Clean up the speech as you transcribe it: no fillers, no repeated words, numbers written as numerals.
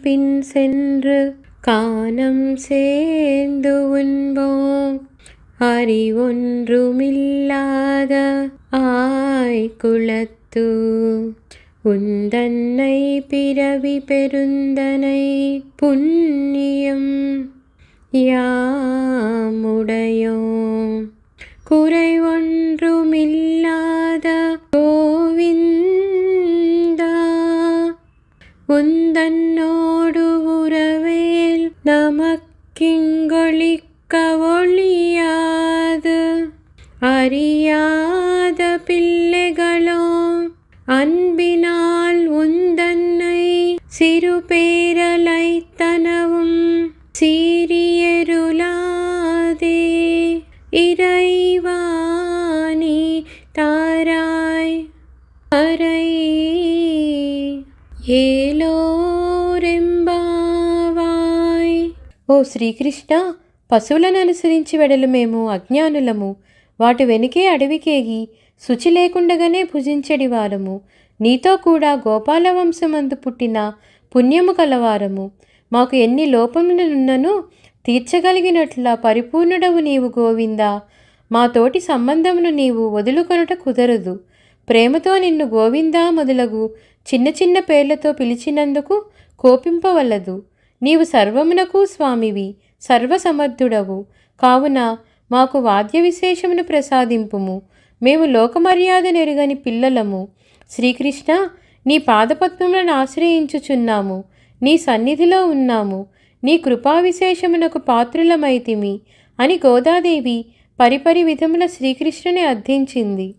பின் சென்று கானம் சேர்ந்து உண்போம். அறிவொன்றுமில்லாத ஆய்குலத்து உந்தன்னை பிறவி பெருந்தனை புண்ணியம் யாமுடையோம். குறை ஒன்றுமில்லாத கோவிந்தா உந்தன்னோடு உறவேல் நமக்கிங்கொழிக்க ஒழியாது. அறியாத பிள்ளைகளோ அன்பினால் உந்தன்னை சிறு பேரலைத்தனவும் சீரியருளாதே. இறைவாணி தாராய் அறை ఏలోరెంబావాయ్. ఓ శ్రీకృష్ణ, పశువులను అనుసరించి వెడలు మేము అజ్ఞానులము. వాటి వెనుకే అడవికేగి శుచి లేకుండగానే భుజించడి వారము. నీతో కూడా గోపాల వంశమందు పుట్టిన పుణ్యము కలవారము. మాకు ఎన్ని లోపములున్నను తీర్చగలిగినట్ల పరిపూర్ణుడవు నీవు గోవిందా. మా తోటి సంబంధమును నీవు వదులుకొనుట కుదరదు. ప్రేమతో నిన్ను గోవిందా మొదలగు చిన్న చిన్న పేర్లతో పిలిచినందుకు కోపింపవలదు. నీవు సర్వమునకు స్వామివి, సర్వసమర్థుడవు. కావున మాకు వాద్య విశేషమును ప్రసాదింపుము. మేము లోకమర్యాద నెరుగని పిల్లలము. శ్రీకృష్ణ, నీ పాదపద్మములను ఆశ్రయించుచున్నాము. నీ సన్నిధిలో ఉన్నాము. నీ కృపా విశేషమునకు పాత్రులమైతిమి అని గోదాదేవి పరిపరి విధముల శ్రీకృష్ణుని అర్థించింది.